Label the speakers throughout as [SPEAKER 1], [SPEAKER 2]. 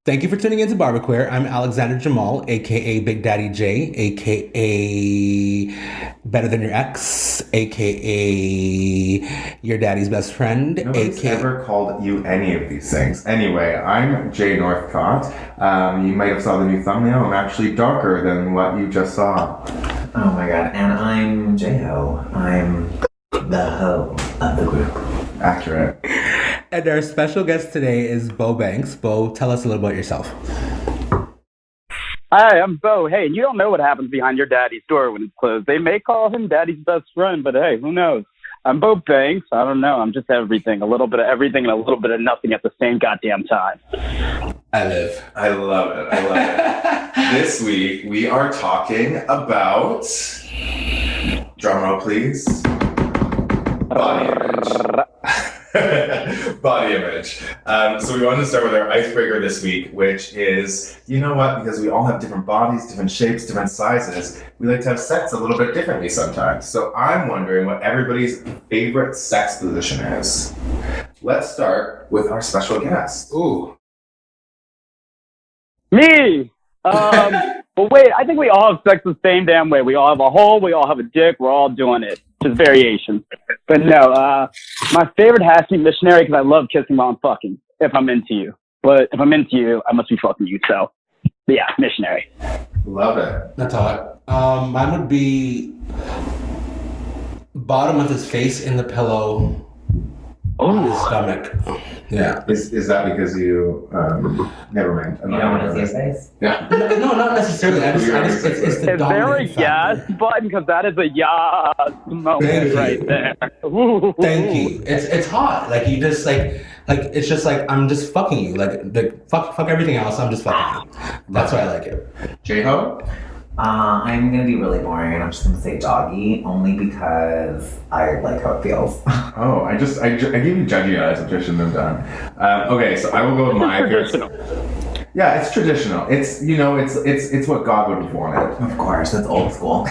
[SPEAKER 1] Thank you for tuning into Barbequeer. I'm Alexander Jamall, aka Big Daddy J, aka Better Than Your Ex, aka Your Daddy's Best Friend.
[SPEAKER 2] Nobody's ever called you any of these things. Anyway, I'm Jay Northcott. You might have saw the new thumbnail. I'm actually darker than what you just saw.
[SPEAKER 3] Oh my god, and I'm J-Ho. I'm the hoe of the group.
[SPEAKER 2] Accurate.
[SPEAKER 1] And our special guest today is BEAUX Banks. BEAUX, tell us a little about yourself.
[SPEAKER 4] Hi, I'm Bo. Hey, you don't know what happens behind your daddy's door when it's closed. They may call him daddy's best friend, but hey, who knows? I'm BEAUX Banks. I don't know. I'm just everything. A little bit of everything and a little bit of nothing at the same goddamn time.
[SPEAKER 1] I live.
[SPEAKER 2] I love it. I love it. This week, we are talking about... Drumroll, please. Body image. Body image. So we wanted to start with our icebreaker this week, which is, you know what, because we all have different bodies, different shapes, different sizes, we like to have sex a little bit differently sometimes. So I'm wondering what everybody's favorite sex position is. Let's start with our special guest.
[SPEAKER 1] Ooh.
[SPEAKER 4] Me! But wait, I think we all have sex the same damn way. We all have a hole, we all have a dick, we're all doing it. Just variations. But no, my favorite has to be missionary because I love kissing while I'm fucking, if I'm into you. But if I'm into you, I must be fucking you, so. But yeah, missionary.
[SPEAKER 2] Love it.
[SPEAKER 1] That's hot. Mine would be bottom of his face in the pillow on his stomach. Yeah.
[SPEAKER 2] Is that because you, never mind.
[SPEAKER 3] You don't want to see his face?
[SPEAKER 2] Yeah.
[SPEAKER 1] No, not necessarily. It's the
[SPEAKER 4] Is there a
[SPEAKER 1] dominant
[SPEAKER 4] yes
[SPEAKER 1] factor.
[SPEAKER 4] button? Because that is a yes moment right there. Ooh.
[SPEAKER 1] Thank you. It's hot. Like you just like it's just like I'm just fucking you. Like fuck everything else. I'm just fucking you. That's why I like it.
[SPEAKER 2] J-Ho?
[SPEAKER 3] I'm going to be really boring and I'm just going to say doggy only because I like how it feels.
[SPEAKER 2] Oh, I gave you judgy eyes, which I shouldn't have done. Okay, so I will go with my
[SPEAKER 4] Traditional.
[SPEAKER 2] Yeah, it's traditional. It's it's what God would have wanted.
[SPEAKER 3] Of course, that's old school.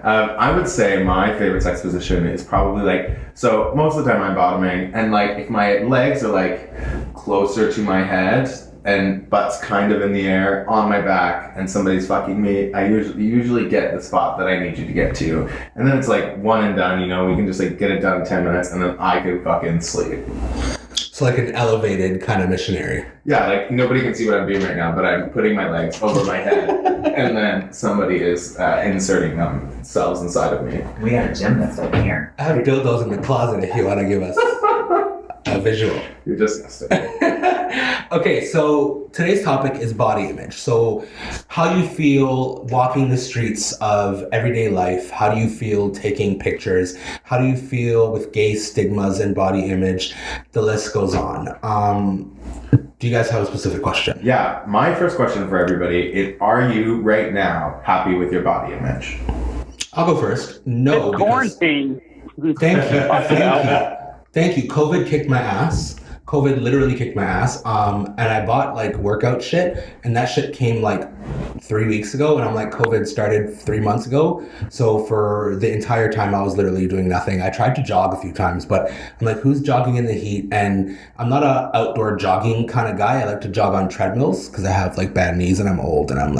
[SPEAKER 2] I would say my favorite sex position is probably so most of the time I'm bottoming, and if my legs are closer to my head and butt's kind of in the air on my back and somebody's fucking me, I usually get the spot that I need you to get to, and then it's one and done. We can just get it done in 10 minutes, and then I can fucking sleep.
[SPEAKER 1] So like an elevated kind of missionary.
[SPEAKER 2] Yeah, nobody can see what I'm doing right now, but I'm putting my legs over my head, and then somebody is inserting themselves inside of me.
[SPEAKER 3] We got a gymnast over here.
[SPEAKER 1] I have dildos in the closet if you want to give us a visual.
[SPEAKER 2] You're disgusting.
[SPEAKER 1] Okay, so today's topic is body image. So how you feel walking the streets of everyday life? How do you feel taking pictures? How do you feel with gay stigmas and body image? The list goes on. Do you guys have a specific question?
[SPEAKER 2] Yeah, my first question for everybody is, are you right now happy with your body image?
[SPEAKER 1] I'll go first. No,
[SPEAKER 4] It's
[SPEAKER 1] because
[SPEAKER 4] quarantine.
[SPEAKER 1] Thank you. COVID kicked my ass. COVID literally kicked my ass. And I bought workout shit, and that shit came 3 weeks ago, and I'm COVID started 3 months ago. So for the entire time I was literally doing nothing. I tried to jog a few times, but I'm who's jogging in the heat? And I'm not a outdoor jogging kind of guy. I like to jog on treadmills because I have bad knees and I'm old and I'm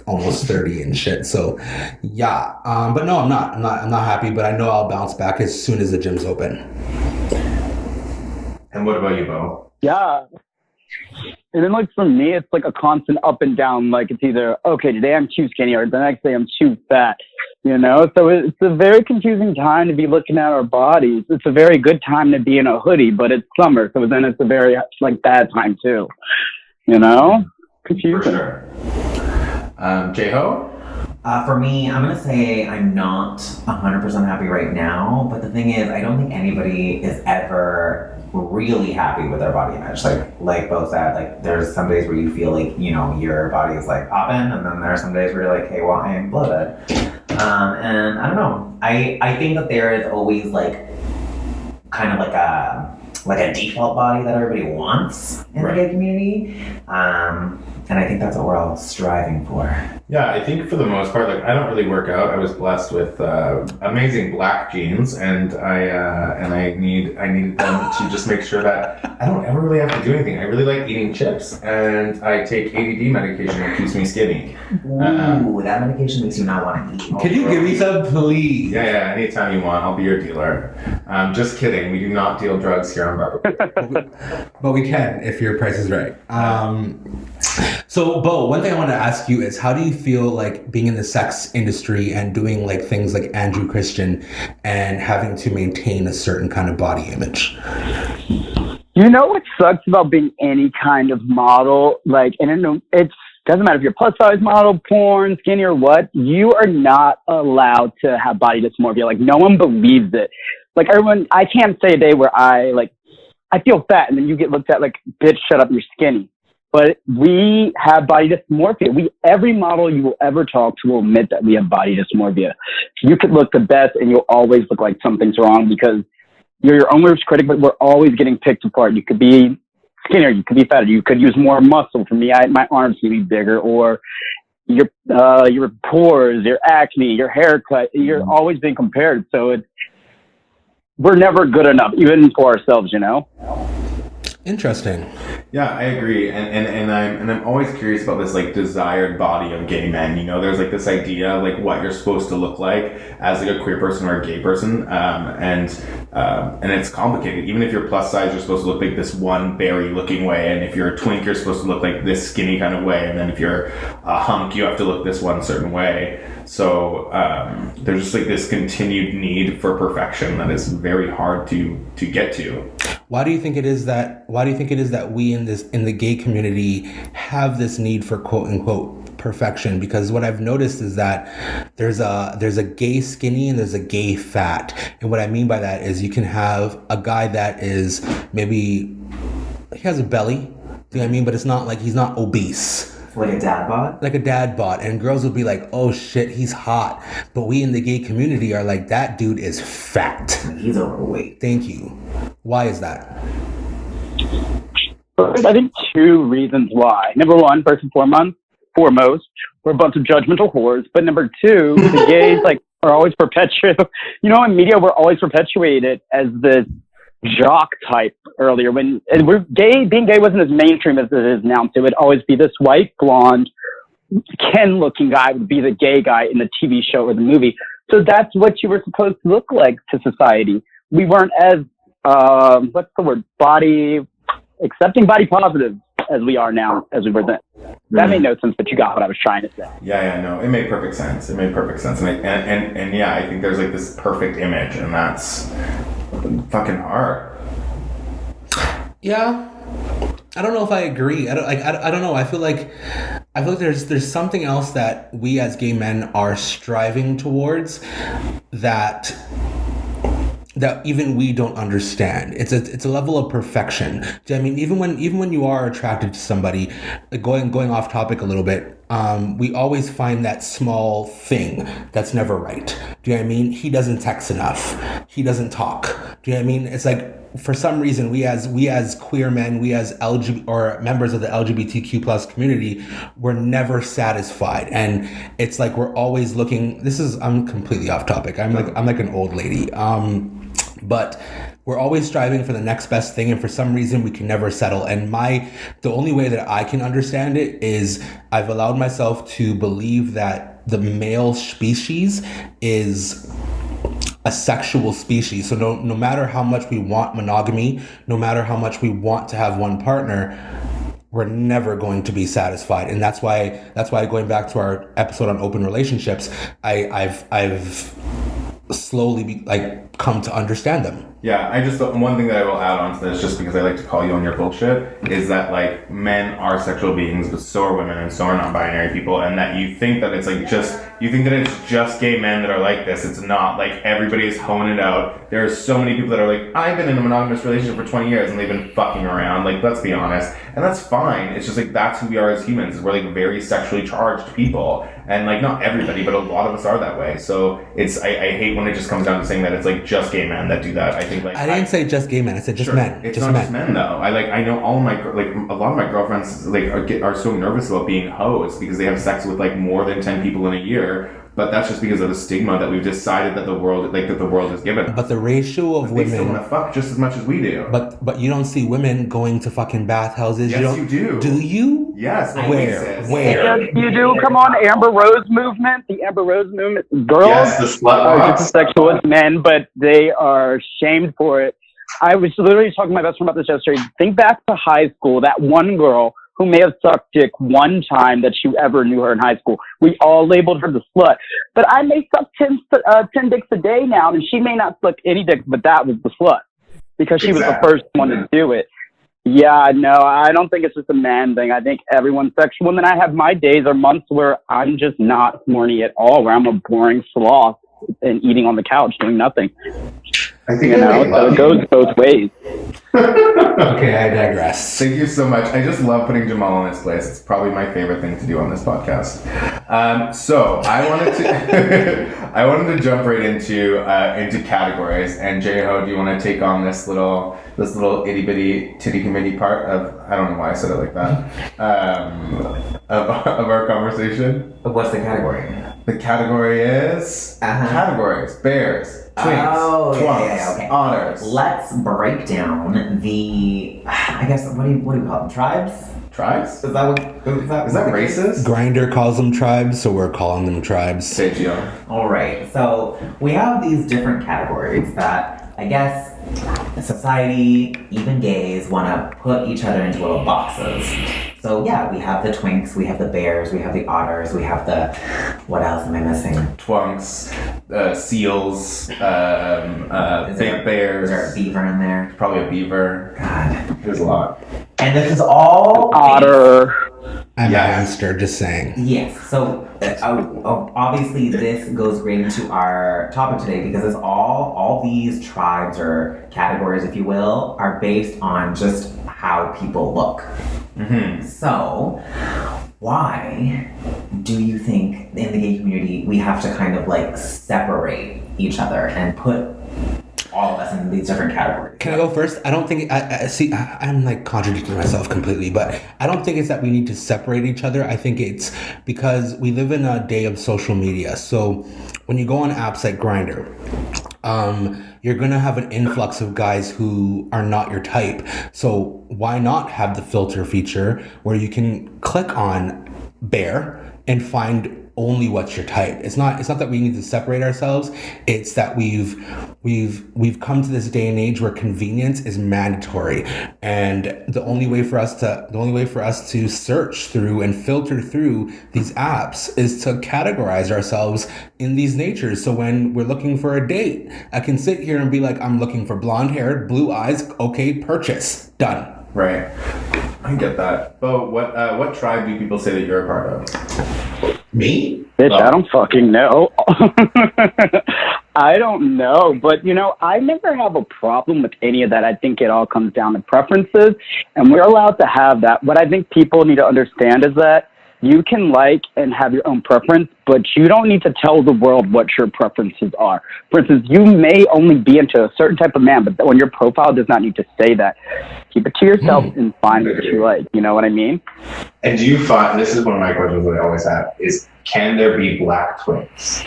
[SPEAKER 1] almost 30 and shit. So yeah. But no, I'm not happy, but I know I'll bounce back as soon as the gym's open.
[SPEAKER 2] And what about you, Bo?
[SPEAKER 4] Yeah. And then for me, it's a constant up and down. It's either, okay, today I'm too skinny or the next day I'm too fat, So it's a very confusing time to be looking at our bodies. It's a very good time to be in a hoodie, but it's summer. So then it's a very bad time too, Confusing.
[SPEAKER 2] For sure. J-Ho?
[SPEAKER 3] For me, I'm going to say I'm not 100% happy right now, but the thing is, I don't think anybody is ever really happy with their body image. Like Bo said, there's some days where you feel your body is popping, and then there are some days where you're hey, well, I'm bloated. And I don't know. I think that there is always kind of a default body that everybody wants in the gay community. And I think that's what we're all striving for.
[SPEAKER 2] Yeah, I think for the most part, like I don't really work out. I was blessed with amazing black genes, and I needed them to just make sure that I don't ever really have to do anything. I really like eating chips, and I take ADD medication that keeps me skinny.
[SPEAKER 3] Ooh, that medication makes you not want to eat.
[SPEAKER 1] Can you give me some, please?
[SPEAKER 2] Yeah, anytime you want, I'll be your dealer. Just kidding. We do not deal drugs here on Barbecue.
[SPEAKER 1] But we can if your price is right. So, Bo, one thing I want to ask you is, how do you feel like being in the sex industry and doing like things like Andrew Christian and having to maintain a certain kind of body image?
[SPEAKER 4] You know what sucks about being any kind of model? Like, and it doesn't matter if you're plus size model, porn, skinny, or what. You are not allowed to have body dysmorphia. Like, no one believes it. Like, everyone, I can't say a day where I feel fat, and then you get looked at like, bitch, shut up, you're skinny. But we have body dysmorphia. Every model you will ever talk to will admit that we have body dysmorphia. You could look the best, and you'll always look like something's wrong because you're your own worst critic, but we're always getting picked apart. You could be skinnier, you could be fatter, you could use more muscle. For me, my arms could be bigger, or your pores, your acne, your haircut. You're always being compared. So we're never good enough, even for ourselves, you know?
[SPEAKER 1] Interesting.
[SPEAKER 2] Yeah, I agree, and I'm always curious about this like desired body of gay men. You know, there's like this idea of like what you're supposed to look like as like a queer person or a gay person, and it's complicated. Even if you're plus size, you're supposed to look like this one berry looking way, and if you're a twink, you're supposed to look like this skinny kind of way, and then if you're a hunk, you have to look this one certain way. So there's just like this continued need for perfection that is very hard to get to.
[SPEAKER 1] Why do you think it is that we in the gay community have this need for quote unquote perfection? Because what I've noticed is that there's a gay skinny and there's a gay fat. And what I mean by that is you can have a guy that is maybe he has a belly, you know what I mean, but it's not like he's not obese.
[SPEAKER 3] Like a dad bod?
[SPEAKER 1] Like a dad bod. And girls will be like, oh shit, he's hot. But we in the gay community are like, that dude is fat.
[SPEAKER 3] He's overweight.
[SPEAKER 1] Thank you. Why is that?
[SPEAKER 4] I think two reasons why. Number one, first and foremost, we're a bunch of judgmental whores. But number two, the gays are always perpetuated. You know, in media, we're always perpetuated as this jock type earlier. When being gay wasn't as mainstream as it is now. So it would always be this white, blonde, Ken-looking guy would be the gay guy in the TV show or the movie. So that's what you were supposed to look like to society. We weren't as accepting body positive as we are now, as we were then. That made no sense, but you got what I was trying to say.
[SPEAKER 2] Yeah, no, it made perfect sense. And yeah, I think there's like this perfect image, and that's fucking hard.
[SPEAKER 1] Yeah, I don't know if I agree. I don't know. I feel like there's something else that we as gay men are striving towards that even we don't understand. It's a level of perfection. I mean, even when you are attracted to somebody, like going off topic a little bit, we always find that small thing that's never right. Do you know what I mean? He doesn't text enough. He doesn't talk. Do you know what I mean? It's like, for some reason, we as queer men, we as LGBT or members of the LGBTQ plus community, we're never satisfied, and it's like we're always looking. I'm completely off topic. I'm like an old lady. But we're always striving for the next best thing, and for some reason we can never settle. And the only way that I can understand it is I've allowed myself to believe that the male species is a sexual species. So no matter how much we want monogamy, no matter how much we want to have one partner, we're never going to be satisfied. And that's why going back to our episode on open relationships, I've slowly come to understand them.
[SPEAKER 2] Yeah, one thing that I will add on to this, just because I like to call you on your bullshit, is that like men are sexual beings, but so are women and so are non-binary people, and that you think that it's just gay men that are like this. It's not. Like, everybody is honing it out. There are so many people that are like, I've been in a monogamous relationship for 20 years and they've been fucking around. Like, let's be honest. And that's fine. It's just like, that's who we are as humans, is we're like very sexually charged people. And like, not everybody, but a lot of us are that way. So I hate when it just comes down to saying that it's like just gay men that do that. I think like
[SPEAKER 1] I didn't say just gay men. I said just men.
[SPEAKER 2] It's
[SPEAKER 1] just
[SPEAKER 2] not
[SPEAKER 1] men.
[SPEAKER 2] just men though. I know all my like a lot of my girlfriends like are so nervous about being hoes because they have sex with like more than 10 people in a year. But that's just because of the stigma that we've decided that the world has given us.
[SPEAKER 1] But the ratio of
[SPEAKER 2] They still
[SPEAKER 1] women.
[SPEAKER 2] want to fuck just as much as we do.
[SPEAKER 1] But you don't see women going to fucking bathhouses.
[SPEAKER 2] Yes,
[SPEAKER 1] you
[SPEAKER 2] do.
[SPEAKER 1] Do you?
[SPEAKER 2] Yes.
[SPEAKER 1] Where?
[SPEAKER 2] Oasis.
[SPEAKER 1] Where?
[SPEAKER 4] Yes, you do. Come on, Amber Rose movement. The Amber Rose movement. Girls
[SPEAKER 2] Yes, the slut
[SPEAKER 4] are
[SPEAKER 2] box.
[SPEAKER 4] just as sexual as men, but they are shamed for it. I was literally talking to my best friend about this yesterday. Think back to high school. That one girl who may have sucked dick one time that you ever knew her in high school. We all labeled her the slut. But I may suck 10 dicks a day now, and she may not suck any dicks, but that was the slut. Because she was the first one to do it. Yeah, no, I don't think it's just a man thing. I think everyone's sexual. And then I have my days or months where I'm just not horny at all, where I'm a boring sloth and eating on the couch doing nothing.
[SPEAKER 2] I think
[SPEAKER 4] So it goes both ways.
[SPEAKER 1] Okay, I digress.
[SPEAKER 2] Thank you so much. I just love putting Jamall in his place. It's probably my favorite thing to do on this podcast. So I wanted to jump right into categories. And Jay-Ho, do you want to take on this little itty bitty titty committee part of, I don't know why I said it like that, of our conversation?
[SPEAKER 3] What's the category?
[SPEAKER 2] The category is categories: bears, twinks, twunks,
[SPEAKER 3] okay.
[SPEAKER 2] otters.
[SPEAKER 3] Let's break down the, I guess, what do you call them? Tribes?
[SPEAKER 2] Tribes?
[SPEAKER 3] Is that
[SPEAKER 2] racist?
[SPEAKER 1] Grinder calls them tribes, so we're calling them tribes.
[SPEAKER 2] Say Gio.
[SPEAKER 3] All right. So we have these different categories that I guess society, even gays, want to put each other into little boxes. So yeah, we have the twinks, we have the bears, we have the otters, we have the, what else am I missing?
[SPEAKER 2] Twunks, seals, big bears.
[SPEAKER 3] Is there a beaver in there?
[SPEAKER 2] Probably a beaver.
[SPEAKER 3] God.
[SPEAKER 2] There's a lot.
[SPEAKER 3] And this is all
[SPEAKER 4] Otter.
[SPEAKER 1] I'm
[SPEAKER 2] Yes.
[SPEAKER 1] a hamster, just saying.
[SPEAKER 3] Yes. So obviously this goes great into our topic today because it's all these tribes or categories, if you will, are based on just how people look.
[SPEAKER 2] Mm-hmm.
[SPEAKER 3] So why do you think in the gay community we have to kind of like separate each other and put all of us in these different categories?
[SPEAKER 1] Can I go first? I don't think I'm like contradicting myself completely, but I don't think it's that we need to separate each other. I think it's because we live in a day of social media. So when you go on apps like Grindr, you're gonna have an influx of guys who are not your type. So why not have the filter feature where you can click on bear and find only what's your type? It's not that we need to separate ourselves. It's that we've come to this day and age where convenience is mandatory, and the only way for us to search through and filter through these apps is to categorize ourselves in these natures. So when we're looking for a date, I can sit here and be like, I'm looking for blonde hair, blue eyes, okay, purchase, done.
[SPEAKER 2] Right. I get that. Bo, what tribe do people say that you're a part of?
[SPEAKER 1] Me?
[SPEAKER 4] Bitch, I don't fucking know. I don't know. But, I never have a problem with any of that. I think it all comes down to preferences, and we're allowed to have that. What I think people need to understand is that you can like and have your own preference, but you don't need to tell the world what your preferences are. For instance, you may only be into a certain type of man, but on your profile does not need to say that. Keep it to yourself and find what you like. You know what I mean?
[SPEAKER 5] And do you find, this is one of my questions that I always have, is can there be black twins?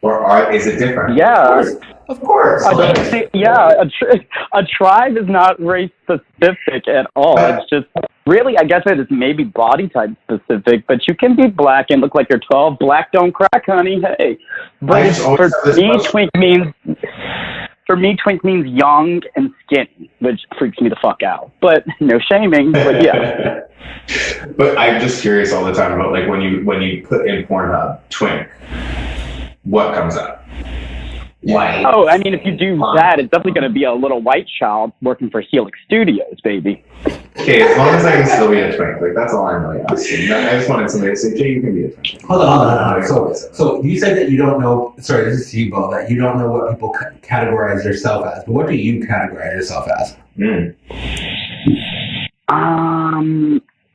[SPEAKER 5] Or is it different?
[SPEAKER 4] Yeah.
[SPEAKER 5] Of course.
[SPEAKER 4] A tribe is not race specific at all. It's just really, I guess it is maybe body type specific, but you can be black and look like you're 12. Black don't crack, honey. Hey. But for me, twink means young and skinny, which freaks me the fuck out. But no shaming, but yeah.
[SPEAKER 5] But I'm just curious all the time about like when you put in Pornhub twink, what comes up?
[SPEAKER 3] White.
[SPEAKER 4] Oh, I mean, if you do that, it's definitely going to be a little white child working for Helix Studios, baby.
[SPEAKER 5] Okay, as long as I can still be a twink, like that's all I'm really asking. I just wanted somebody to say, Jay, you can be a twink.
[SPEAKER 1] Hold on. So you said that you don't know. Sorry, this is you, Bo. That you don't know what people categorize yourself as. But what do you categorize yourself as?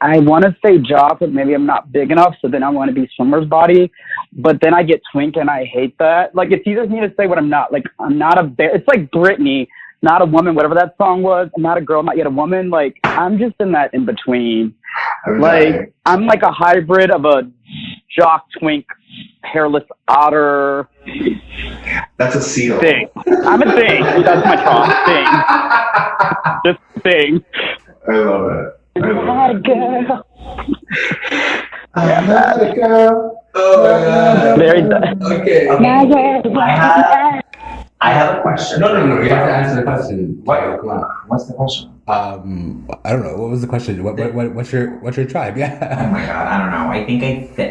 [SPEAKER 4] I want to say jock, but maybe I'm not big enough. So then I want to be swimmer's body. But then I get twink and I hate that. Like, it's easier for me to say what I'm not. Like, I'm not a bear. It's like Britney, not a woman, whatever that song was. I'm not a girl, not yet a woman. Like, I'm just in that in between. Like, I'm like a hybrid of a jock, twink, hairless otter.
[SPEAKER 5] That's a seal.
[SPEAKER 4] Thing. I'm a thing. That's my thing. Just thing.
[SPEAKER 5] I love it.
[SPEAKER 4] I'm not a girl.
[SPEAKER 5] I'm not a girl.
[SPEAKER 1] Oh my god.
[SPEAKER 4] Very
[SPEAKER 1] Okay.
[SPEAKER 3] I have a question.
[SPEAKER 1] No. You have to answer the question.
[SPEAKER 3] What?
[SPEAKER 1] Come on.
[SPEAKER 3] What's the question?
[SPEAKER 1] I don't know. What was the question? What's your tribe?
[SPEAKER 3] Oh
[SPEAKER 1] Yeah.
[SPEAKER 3] my god, I don't know. I think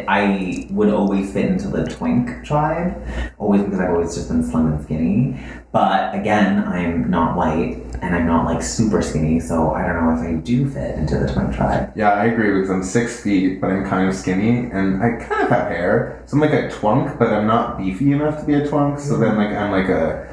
[SPEAKER 3] I would always fit into the twink tribe, always, because I've always just been slim and skinny. But again, I'm not white and I'm not like super skinny, so I don't know if I do fit into the twink tribe.
[SPEAKER 2] Yeah, I agree because I'm 6 feet, but I'm kind of skinny, and I kind of have hair. So I'm like a twunk, but I'm not beefy enough to be a twunk. So then, like, I'm like a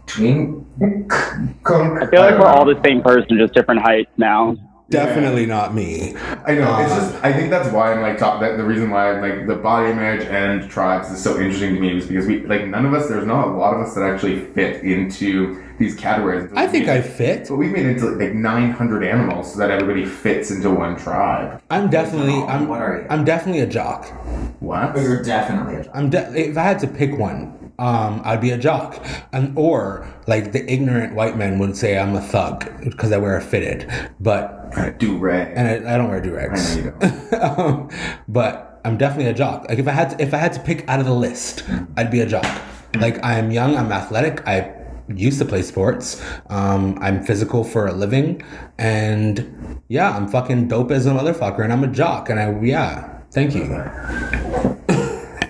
[SPEAKER 2] twink.
[SPEAKER 4] I feel like we're all the same person, just different heights now.
[SPEAKER 1] Definitely not me.
[SPEAKER 2] I know. It's just. I think that's why I'm like the reason why I'm like the body image and tribes is so interesting to me is because we like none of us. There's not a lot of us that actually fit into these categories.
[SPEAKER 1] I think I fit.
[SPEAKER 2] But we've made into like 900 animals so that everybody fits into one tribe.
[SPEAKER 1] I'm definitely.
[SPEAKER 3] What are you?
[SPEAKER 1] I'm definitely a jock.
[SPEAKER 2] What?
[SPEAKER 3] Oh, you're definitely a jock.
[SPEAKER 1] If I had to pick one, I'd be a jock, or like the ignorant white men would say I'm a thug because I wear a fitted, but
[SPEAKER 2] Do-rag.
[SPEAKER 1] and I don't wear do-rags.
[SPEAKER 2] I know you don't.
[SPEAKER 1] But I'm definitely a jock. Like if I had to pick out of the list, I'd be a jock. Like I'm young, I'm athletic, I used to play sports, I'm physical for a living, and yeah, I'm fucking dope as a motherfucker, and I'm a jock, and thank you.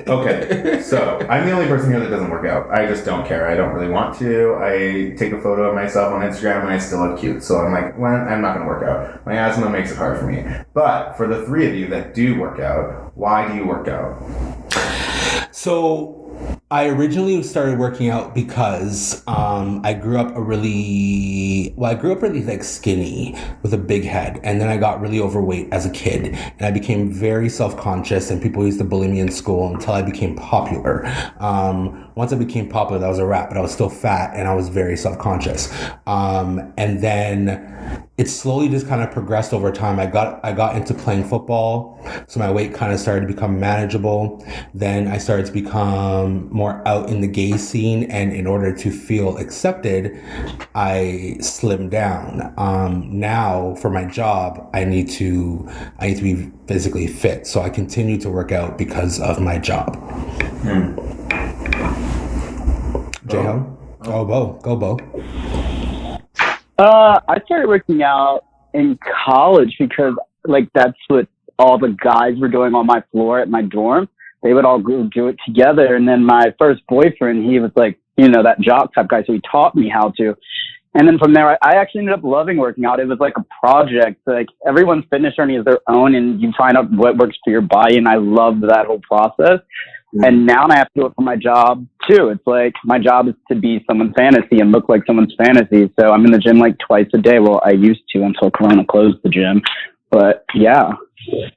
[SPEAKER 2] Okay, so I'm the only person here that doesn't work out. I just don't care. I don't really want to. I take a photo of myself on Instagram and I still look cute. So I'm like, well, I'm not going to work out. My asthma makes it hard for me. But for the three of you that do work out, why do you work out?
[SPEAKER 1] So I originally started working out because I grew up really like skinny with a big head, and then I got really overweight as a kid, and I became very self-conscious, and people used to bully me in school until I became popular. Once I became popular, that was a wrap, but I was still fat and I was very self-conscious. And then it slowly just kind of progressed over time. I got into playing football, so my weight kind of started to become manageable. Then I started to become more out in the gay scene, and in order to feel accepted, I slimmed down. Now for my job, I need to be physically fit, so I continue to work out because of my job. Jay-Ho? Gobo.
[SPEAKER 4] I started working out in college because, like, that's what all the guys were doing on my floor at my dorm. They would all go do it together. And then my first boyfriend, he was like, that jock type guy. So he taught me how to. And then from there, I actually ended up loving working out. It was like a project. Like, everyone's fitness journey is their own, and you find out what works for your body. And I loved that whole process. And now I have to do it for my job too. It's like my job is to be someone's fantasy and look like someone's fantasy. So I'm in the gym like twice a day. Well, I used to until Corona closed the gym. But yeah.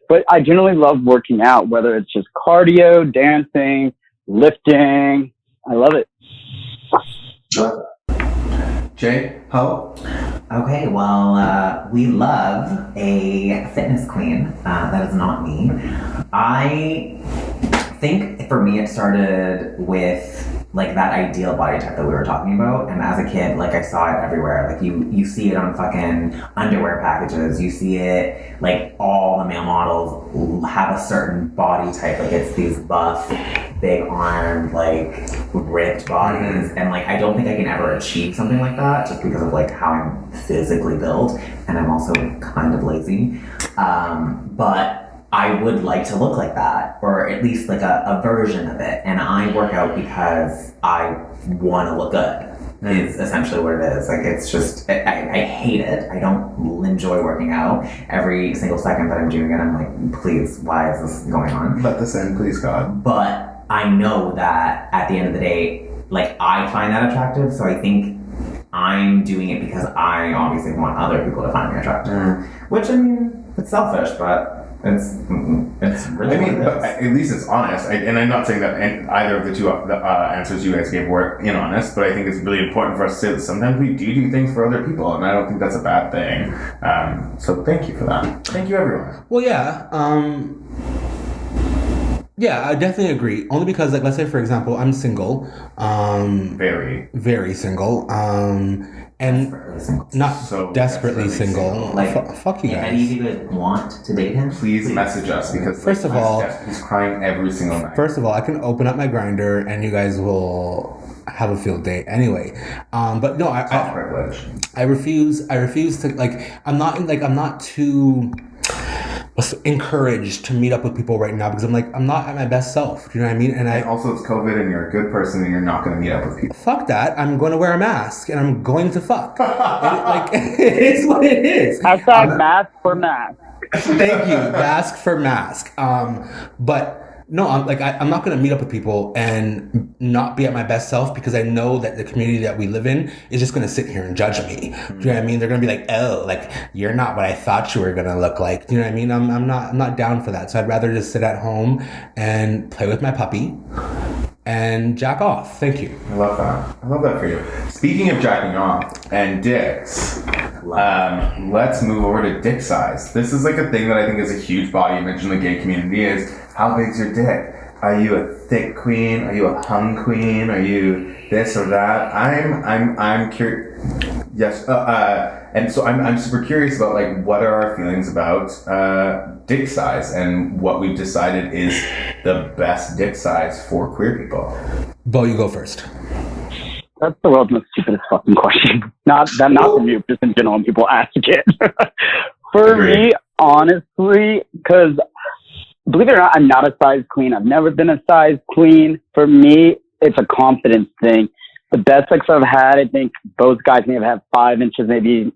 [SPEAKER 4] But I generally love working out, whether it's just cardio, dancing, lifting. I love it.
[SPEAKER 2] Jay, how?
[SPEAKER 3] Okay, well, we love a fitness queen. That is not me. I think for me it started with like that ideal body type that we were talking about, and as a kid, like, I saw it everywhere. Like, you see it on fucking underwear packages, you see it, like, all the male models have a certain body type. Like, it's these buff, big armed, like, ripped bodies, and like, I don't think I can ever achieve something like that just because of like how I'm physically built, and I'm also kind of lazy, but I would like to look like that, or at least like a version of it. And I work out because I want to look good, is essentially what it is. Like, it's just, I hate it. I don't enjoy working out. Every single second that I'm doing it, I'm like, please, why is this going on?
[SPEAKER 2] Let this end, please, God.
[SPEAKER 3] But I know that at the end of the day, like, I find that attractive, so I think I'm doing it because I obviously want other people to find me attractive. Which, I mean, It's selfish, but it's really.
[SPEAKER 2] I mean,
[SPEAKER 3] what it
[SPEAKER 2] but
[SPEAKER 3] is.
[SPEAKER 2] at least it's honest. And I'm not saying that either of the two answers you guys gave were inhonest, but I think it's really important for us to say that sometimes we do things for other people, and I don't think that's a bad thing. So thank you for that. Thank you, everyone.
[SPEAKER 1] Well, yeah. Yeah, I definitely agree. Only because, like, let's say, for example, I'm single.
[SPEAKER 2] Very.
[SPEAKER 1] Very single. And
[SPEAKER 3] Desperately single.
[SPEAKER 1] not
[SPEAKER 2] So
[SPEAKER 1] desperately
[SPEAKER 2] desperately
[SPEAKER 1] single.
[SPEAKER 2] single.
[SPEAKER 3] Like,
[SPEAKER 1] Fuck you
[SPEAKER 3] if any of
[SPEAKER 1] guys.
[SPEAKER 3] you guys want to date him,
[SPEAKER 2] Please message us because
[SPEAKER 1] First of all-
[SPEAKER 2] he's crying every single night.
[SPEAKER 1] First of all, I can open up my grinder and you guys will have a field day anyway. But no,
[SPEAKER 2] Top privilege.
[SPEAKER 1] I refuse to, like, I'm not too encouraged to meet up with people right now because I'm not at my best self. Do you know what I mean? And
[SPEAKER 2] And also, it's COVID, and you're a good person, and you're not going to meet up with people.
[SPEAKER 1] fuck that. I'm going to wear a mask and I'm going to fuck. It is what it is.
[SPEAKER 4] Hashtag mask for mask.
[SPEAKER 1] Thank you. Mask for mask. But no, I'm not going to meet up with people and not be at my best self because I know that the community that we live in is just going to sit here and judge me. Do you know what I mean? They're going to be like, oh, like, you're not what I thought you were going to look like. Do you know what I mean? I'm not down for that. So I'd rather just sit at home and play with my puppy and jack off. Thank you.
[SPEAKER 2] I love that. I love that for you. Speaking of jacking off and dicks, let's move over to dick size. This is like a thing that I think is a huge body image in the gay community is how big's your dick? Are you a thick queen? Are you a hung queen? Are you this or that? I'm curious. Yes. And so I'm super curious about like what are our feelings about dick size and what we've decided is the best dick size for queer people.
[SPEAKER 1] Bo, you go first.
[SPEAKER 4] That's the world's most stupidest fucking question. Not from you, just in general when people ask it. For
[SPEAKER 2] Agreed.
[SPEAKER 4] me, honestly, because believe it or not, I'm not a size queen. I've never been a size queen. For me, it's a confidence thing. The best sex I've had, I think both guys may have had 5 inches, maybe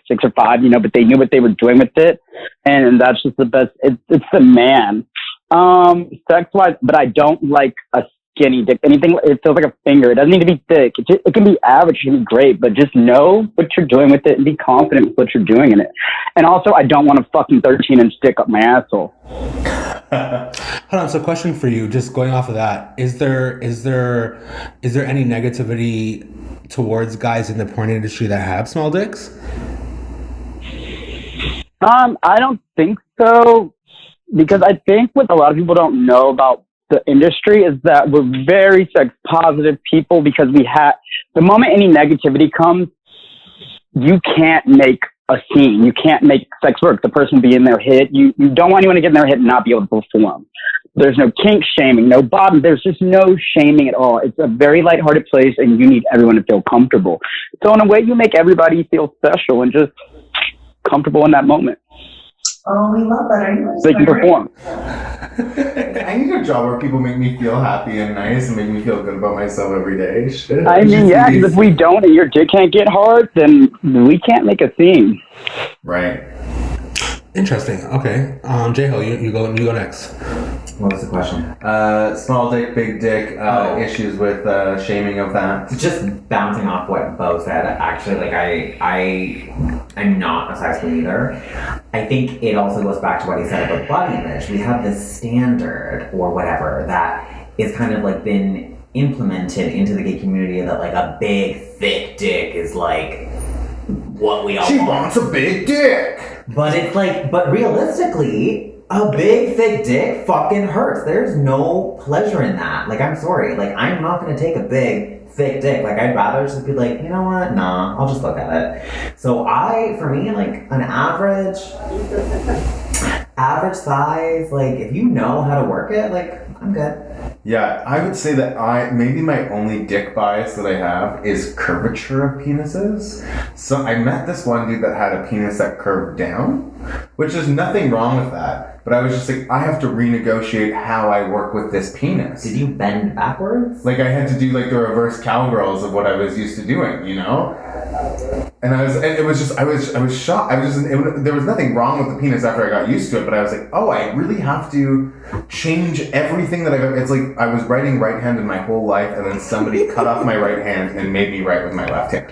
[SPEAKER 4] 6 or 5, but they knew what they were doing with it. And that's just the best. It's the man. Sex-wise, but I don't like a skinny dick. Anything, it feels like a finger. It doesn't need to be thick. It can be average, it can be great, but just know what you're doing with it and be confident with what you're doing in it. And also, I don't want a fucking 13-inch dick up my asshole.
[SPEAKER 1] Hold on. So, question for you. Just going off of that, is there any negativity towards guys in the porn industry that have small dicks?
[SPEAKER 4] I don't think so, because I think what a lot of people don't know about the industry is that we're very sex positive people because the moment any negativity comes, you can't make a scene. You can't make sex work. The person be in their hit. You don't want anyone to get in their hit and not be able to perform. There's no kink shaming, no bottom. There's just no shaming at all. It's a very lighthearted place and you need everyone to feel comfortable. So in a way, you make everybody feel special and just comfortable in that moment.
[SPEAKER 3] oh, we love that. Are you
[SPEAKER 4] So they can perform.
[SPEAKER 2] I need a job where people make me feel happy and nice and make me feel good about myself every day. Shit.
[SPEAKER 4] I mean, yeah, because if we don't and your dick can't get hard, then we can't make a scene.
[SPEAKER 2] Right.
[SPEAKER 1] Interesting. Okay. J-Ho, you go next.
[SPEAKER 3] What was the question?
[SPEAKER 2] Small dick, big dick, issues with shaming of that.
[SPEAKER 3] Just bouncing off what Bo said, actually, like I'm not a size queen either. I think it also goes back to what he said about body image. We have this standard or whatever that is kind of like been implemented into the gay community that like a big, thick dick is like what we all
[SPEAKER 2] She
[SPEAKER 3] want.
[SPEAKER 2] wants a big dick.
[SPEAKER 3] But it's like, but realistically, a big, thick dick fucking hurts. There's no pleasure in that. Like, I'm sorry. Like, I'm not going to take a big, thick dick. Like, I'd rather just be like, you know what? Nah, I'll just look at it. So for me, like, an average size, like, if you know how to work it, like, I'm good.
[SPEAKER 2] Yeah, I would say that maybe my only dick bias that I have is curvature of penises. So I met this one dude that had a penis that curved down, which is nothing wrong with that. But I was just like, I have to renegotiate how I work with this penis.
[SPEAKER 3] Did you bend backwards?
[SPEAKER 2] Like I had to do like the reverse cowgirls of what I was used to doing, you know? And I was shocked. There was nothing wrong with the penis after I got used to it, but I was like, oh, I really have to change everything that it's like I was writing right-handed my whole life, and then somebody cut off my right hand and made me write with my left hand.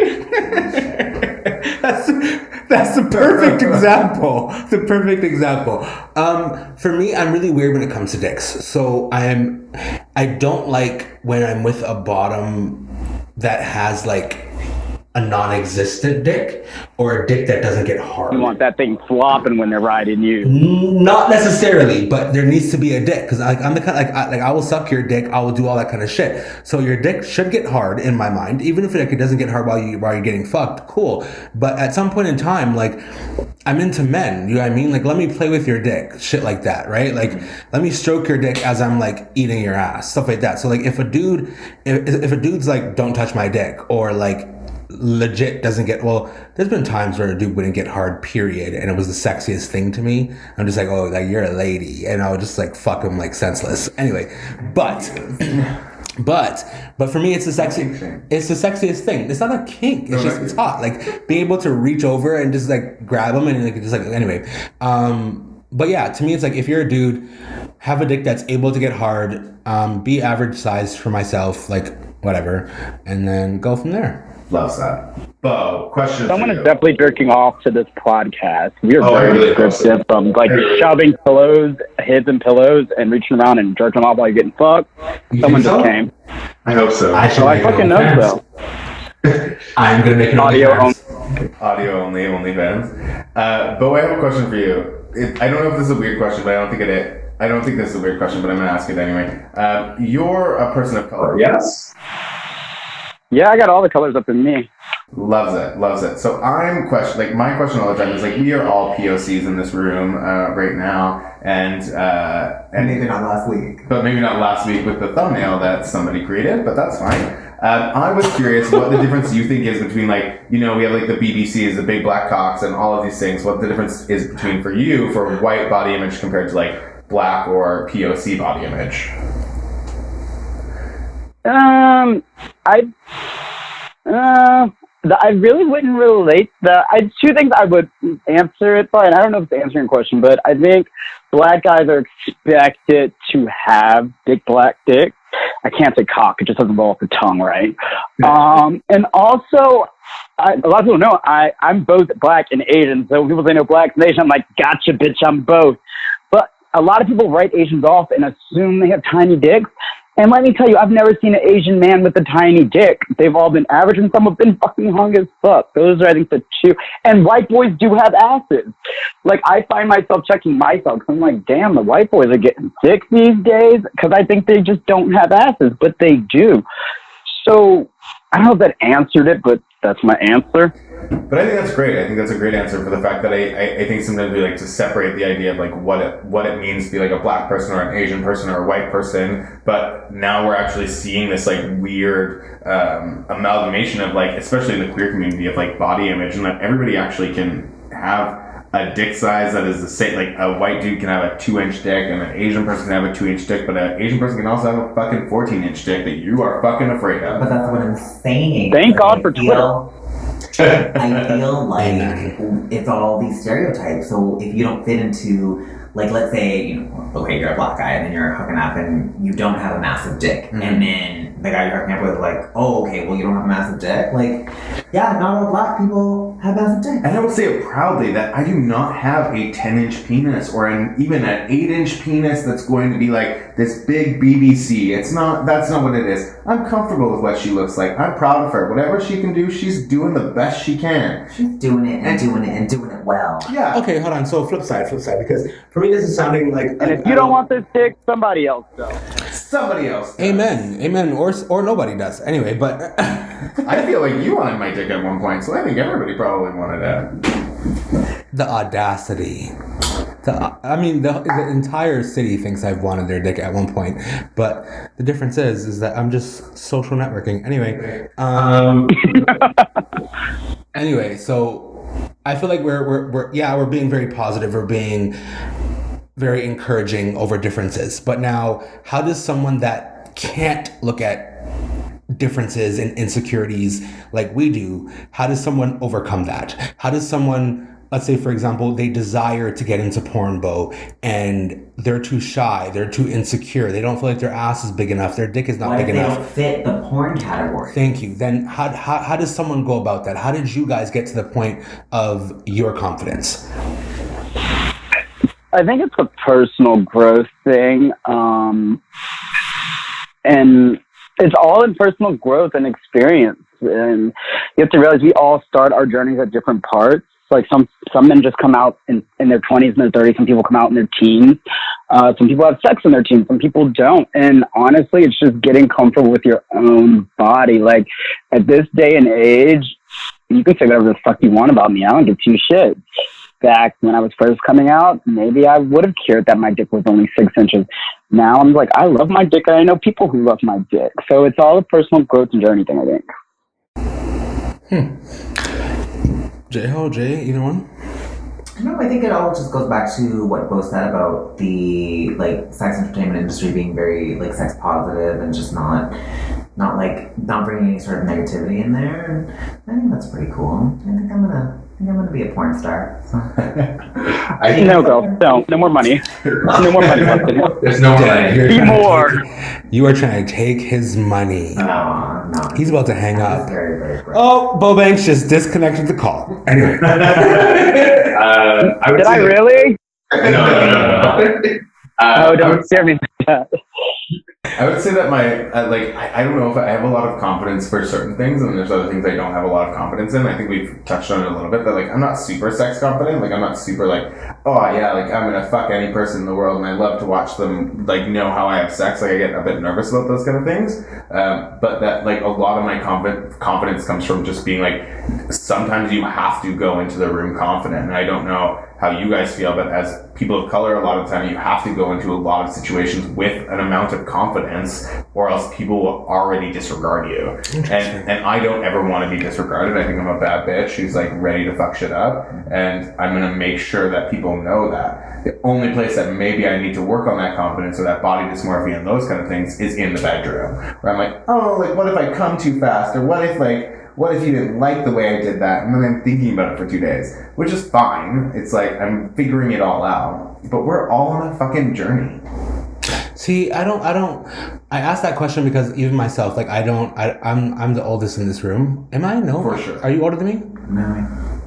[SPEAKER 1] That's the perfect example. The perfect example. For me, I'm really weird when it comes to dicks. So I don't like when I'm with a bottom that has like a non-existent dick or a dick that doesn't get hard.
[SPEAKER 4] You want that thing flopping when they're riding you.
[SPEAKER 1] Not necessarily, but there needs to be a dick because I'm the kind I will suck your dick, I will do all that kind of shit. So your dick should get hard in my mind, even if it doesn't get hard while you're getting fucked. Cool, but at some point in time, like I'm into men. You know what I mean? Like let me play with your dick, shit like that, right? Like let me stroke your dick as I'm like eating your ass, stuff like that. So like if a dude's like don't touch my dick or like legit doesn't get there's been times where a dude wouldn't get hard period and it was the sexiest thing to me. I'm just like, oh, like you're a lady, and I would just like fuck him like senseless anyway. But for me it's the sexiest thing. It's not a kink, it's just it's hot, like being able to reach over and just like grab him and like just like anyway. But yeah, to me it's like if you're a dude, have a dick that's able to get hard, be average size for myself, like whatever, and then go from there.
[SPEAKER 2] Loves that. Bo, question
[SPEAKER 4] Someone
[SPEAKER 2] for
[SPEAKER 4] is
[SPEAKER 2] you.
[SPEAKER 4] definitely jerking off to this podcast. We are
[SPEAKER 2] I
[SPEAKER 4] very
[SPEAKER 2] really
[SPEAKER 4] descriptive from like shoving heads and pillows and reaching around and jerking off while you're getting fucked. Someone just came.
[SPEAKER 5] I hope so.
[SPEAKER 1] I should
[SPEAKER 4] So I
[SPEAKER 1] make an
[SPEAKER 4] fucking know
[SPEAKER 1] OnlyFans.
[SPEAKER 4] so.
[SPEAKER 1] I'm gonna make an
[SPEAKER 4] Audio
[SPEAKER 1] OnlyFans.
[SPEAKER 2] Audio only, OnlyFans. Bo, I have a question for you. I don't know if this is a weird question, but I don't think this is a weird question, but I'm gonna ask it anyway. You're a person of color.
[SPEAKER 5] Yes.
[SPEAKER 4] Yeah, I got all the colors up in me.
[SPEAKER 2] Loves it. So my question all the time is like, we are all POCs in this room right now, and
[SPEAKER 3] Maybe not last week.
[SPEAKER 2] but maybe not last week with the thumbnail that somebody created, but that's fine. I was curious what the difference you think is between like, we have like the BBCs, the big black cocks, and all of these things. What the difference is between for you for white body image compared to like black or POC body image.
[SPEAKER 4] I really wouldn't relate two things I would answer it by, and I don't know if it's answering your question, but I think black guys are expected to have black dick. I can't say cock, it just doesn't roll off the tongue, right? And also, a lot of people know I'm both black and Asian, so when people say no black and Asian, I'm like, gotcha, bitch, I'm both. But a lot of people write Asians off and assume they have tiny dicks. And let me tell you, I've never seen an Asian man with a tiny dick. They've all been average and some have been fucking hung as fuck. Those are, I think, the two. And white boys do have asses. Like, I find myself checking myself because I'm like, damn, the white boys are getting sick these days because I think they just don't have asses, but they do. So, I don't know if that answered it, but that's my answer.
[SPEAKER 2] But I think that's great. I think that's a great answer for the fact that I think sometimes we like to separate the idea of like what it means to be like a black person or an Asian person or a white person. But now we're actually seeing this like weird amalgamation of like, especially in the queer community, of like body image, and that everybody actually can have a dick size that is the same. Like a white dude can have a 2-inch dick, and an Asian person can have a 2-inch dick, but an Asian person can also have a fucking 14-inch dick that you are fucking afraid of.
[SPEAKER 3] But that's what I'm saying.
[SPEAKER 4] Thank God for Twitter.
[SPEAKER 3] I feel like it's all these stereotypes. So if you don't fit into, like, let's say, okay, you're a black guy and then you're hooking up and you don't have a massive dick,
[SPEAKER 2] Mm-hmm.
[SPEAKER 3] and then the guy you're hooking up with, like, oh, okay, well, you don't have a massive dick. Like, yeah, not all black people have massive dicks.
[SPEAKER 2] And I would say it proudly that I do not have a 10-inch penis or even an 8-inch penis that's going to be like this big BBC. That's not what it is. I'm comfortable with what she looks like. I'm proud of her. Whatever she can do, she's doing the best she can.
[SPEAKER 3] She's doing it and doing it and doing it well.
[SPEAKER 2] Yeah.
[SPEAKER 1] Okay, hold on. So flip side, because for me this is sounding like.
[SPEAKER 4] And if you don't want this dick, somebody else does.
[SPEAKER 2] Somebody else does.
[SPEAKER 1] Amen, or nobody does. Anyway, but
[SPEAKER 2] I feel like you wanted my dick at one point, so I think everybody probably wanted that.
[SPEAKER 1] the audacity. The entire city thinks I've wanted their dick at one point, but the difference is that I'm just social networking. Anyway, so I feel like we're being very positive. We're being very encouraging over differences. But now, how does someone that can't look at differences and insecurities like we do, how does someone overcome that? How does someone let's say, for example, they desire to get into porn, Bo, and they're too shy, they're too insecure, they don't feel like their ass is big enough, their dick is not big enough.
[SPEAKER 3] What if they don't fit the porn category?
[SPEAKER 1] Thank you. Then how does someone go about that? How did you guys get to the point of your confidence?
[SPEAKER 4] I think it's a personal growth thing. And it's all in personal growth and experience. And you have to realize we all start our journeys at different parts. Like some men just come out in their 20s and their 30s. Some people come out in their teens. Some people have sex in their teens. Some people don't. And honestly, it's just getting comfortable with your own body. Like at this day and age, you can say whatever the fuck you want about me. I don't give two shits. Back when I was first coming out, maybe I would have cared that my dick was only 6 inches. Now I'm like, I love my dick, and I know people who love my dick. So it's all a personal growth and journey thing, I think.
[SPEAKER 1] Jay, either one?
[SPEAKER 3] No, I think it all just goes back to what Bo said about the like sex entertainment industry being very like sex positive and just not bringing any sort of negativity in there. And I think that's pretty cool. I think I'm gonna be a porn star. So.
[SPEAKER 4] No, girl, no more money. No more money.
[SPEAKER 5] There's no money.
[SPEAKER 4] Be more.
[SPEAKER 1] You are trying to take his money.
[SPEAKER 3] No.
[SPEAKER 1] He's about to hang up.
[SPEAKER 3] Very, very gross.
[SPEAKER 1] Oh, Bo Banks just disconnected the call. Anyway.
[SPEAKER 4] Did I really?
[SPEAKER 5] No.
[SPEAKER 4] Don't scare me.
[SPEAKER 2] I would say that I don't know if I have a lot of confidence for certain things, and there's other things I don't have a lot of confidence in. I think we've touched on it a little bit, that like I'm not super sex confident. Like I'm not super like, oh yeah, like I'm gonna fuck any person in the world, and I love to watch them like know how I have sex. Like I get a bit nervous about those kind of things. But that like a lot of my confidence comes from just being like, sometimes you have to go into the room confident, and I don't know how you guys feel, but as people of color, a lot of the time you have to go into a lot of situations with an amount of confidence, or else people will already disregard you. And I don't ever want to be disregarded. I think I'm a bad bitch who's like ready to fuck shit up, and I'm gonna make sure that people know that. The only place that maybe I need to work on that confidence or that body dysmorphia and those kind of things is in the bedroom, where I'm like, oh, like what if I come too fast, or what if you didn't like the way I did that? And then I'm thinking about it for 2 days, which is fine. It's like I'm figuring it all out, but we're all on a fucking journey.
[SPEAKER 1] See, I asked that question because even myself, like I'm the oldest in this room. Am I? No.
[SPEAKER 2] For sure.
[SPEAKER 1] Are you older than me?
[SPEAKER 3] No.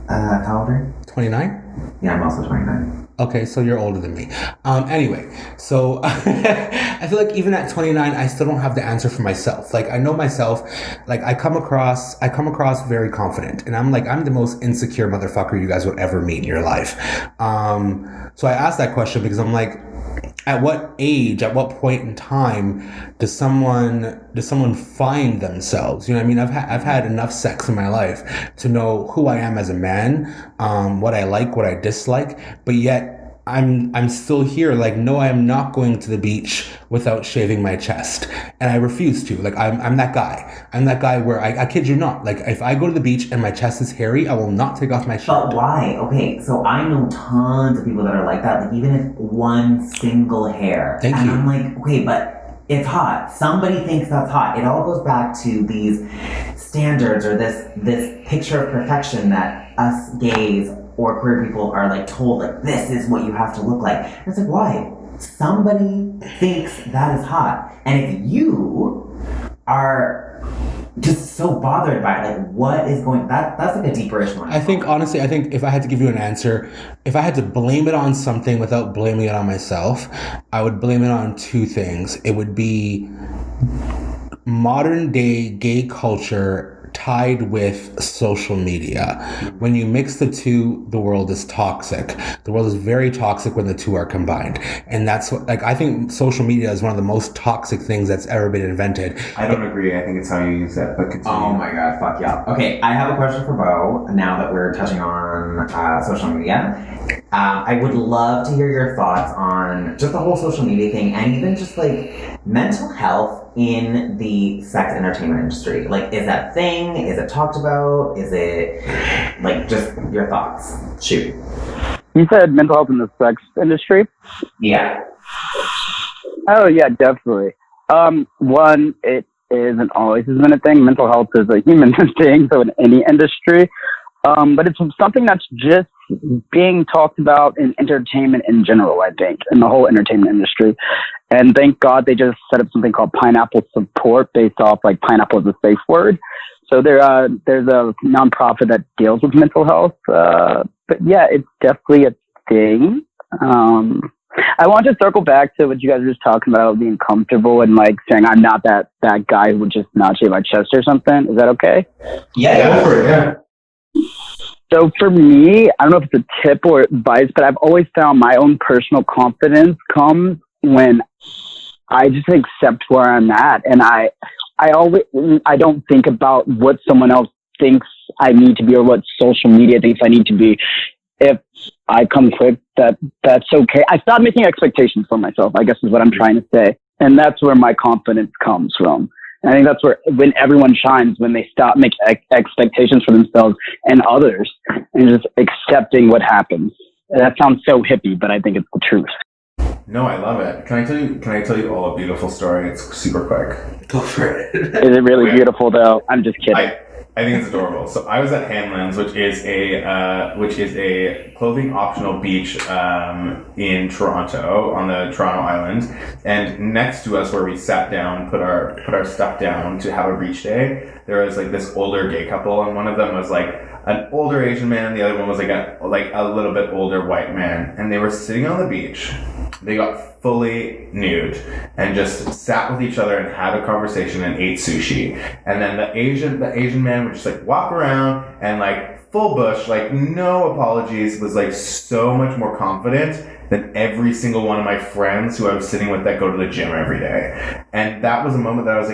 [SPEAKER 3] How old are you?
[SPEAKER 1] 29?
[SPEAKER 3] Yeah, I'm also 29.
[SPEAKER 1] Okay, so you're older than me. Anyway, so I feel like even at 29, I still don't have the answer for myself. Like I know myself, like I come across very confident, and I'm the most insecure motherfucker you guys would ever meet in your life. So I asked that question because I'm like, at what age, at what point in time does someone find themselves? You know what I mean? I've had enough sex in my life to know who I am as a man, what I like, what I dislike, but yet I'm still here. Like, no, I am not going to the beach without shaving my chest, and I refuse to. Like, I'm that guy. I'm that guy where I kid you not. Like, if I go to the beach and my chest is hairy, I will not take off my shirt.
[SPEAKER 3] But why? Okay, so I know tons of people that are like that. Like, even if one single hair.
[SPEAKER 1] Thank you.
[SPEAKER 3] And I'm like, okay, but it's hot. Somebody thinks that's hot. It all goes back to these standards or this picture of perfection that us gays or queer people are like told, like, this is what you have to look like. And it's like, why? Somebody thinks that is hot. And if you are just so bothered by it, like, what is going, that's like a deeper issue.
[SPEAKER 1] I think, honestly, if I had to give you an answer, if I had to blame it on something without blaming it on myself, I would blame it on two things. It would be modern day gay culture tied with social media. When you mix the two, the world is toxic. The world is very toxic when the two are combined. And that's what, like, I think social media is one of the most toxic things that's ever been invented.
[SPEAKER 2] I don't agree. I think it's how you use that, but continue.
[SPEAKER 3] Oh my god, fuck yeah. Okay, I have a question for Bo, now that we're touching on social media. I would love to hear your thoughts on just the whole social media thing, and even just like mental health in the sex entertainment industry. Like, is that a thing? Is it talked about? Is it like, just your thoughts? Shoot.
[SPEAKER 4] You said mental health in the sex industry?
[SPEAKER 3] Yeah.
[SPEAKER 4] Oh yeah, definitely. One, it isn't always has been a thing. Mental health is a human thing, so in any industry. but it's something that's just being talked about in entertainment in general, I think, in the whole entertainment industry. And thank God they just set up something called Pineapple Support based off like pineapple is a safe word. So there's a nonprofit that deals with mental health. But yeah, it's definitely a thing. I want to circle back to what you guys were just talking about, being comfortable and like saying I'm not that guy who would just not shave my chest or something. Is that okay?
[SPEAKER 3] Yeah.
[SPEAKER 5] Go for it, yeah.
[SPEAKER 4] So for me, I don't know if it's a tip or advice, but I've always found my own personal confidence comes when I just accept where I'm at, and I don't think about what someone else thinks I need to be or what social media thinks I need to be. If I come quick, that's okay. I stopped making expectations for myself, I guess is what I'm trying to say. And that's where my confidence comes from. And I think that's where, when everyone shines, when they stop making expectations for themselves and others and just accepting what happens. And that sounds so hippie, but I think it's the truth.
[SPEAKER 2] No, I love it. Can I tell you all a beautiful story? It's super quick.
[SPEAKER 1] Go for it.
[SPEAKER 4] Is it really beautiful though? I'm just kidding.
[SPEAKER 2] I think it's adorable. So I was at Hanlan's, which is a clothing optional beach in Toronto, on the Toronto Island, and next to us where we sat down, put our stuff down to have a beach day, there was like this older gay couple, and one of them was like an older Asian man, the other one was like a little bit older white man, and they were sitting on the beach. They got fully nude and just sat with each other and had a conversation and ate sushi. And then the Asian man would just like walk around and like full bush, like no apologies, was like so much more confident than every single one of my friends who I was sitting with that go to the gym every day. And that was a moment that I was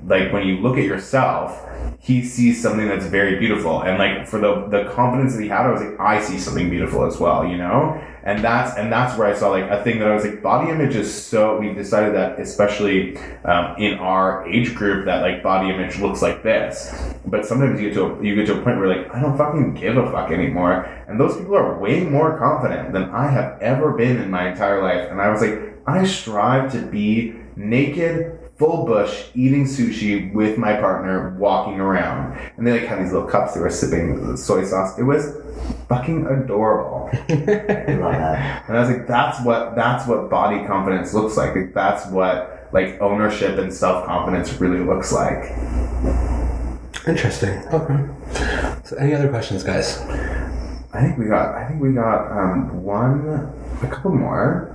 [SPEAKER 2] like when you look at yourself, he sees something that's very beautiful. And like for the confidence that he had, I was like, I see something beautiful as well, you know? And that's where I saw like a thing that I was like, body image is so, we've decided that especially in our age group that like body image looks like this. But sometimes you get to a point where like, I don't fucking give a fuck anymore. And those people are way more confident than I have ever been in my entire life. And I was like, I strive to be naked, full bush, eating sushi with my partner, walking around. And they like had these little cups, they were sipping soy sauce. It was fucking adorable.
[SPEAKER 3] I love that.
[SPEAKER 2] And I was like, that's what body confidence looks like. Like that's what like ownership and self-confidence really looks like.
[SPEAKER 1] Interesting. Okay. So any other questions, guys?
[SPEAKER 2] I think we got a couple more.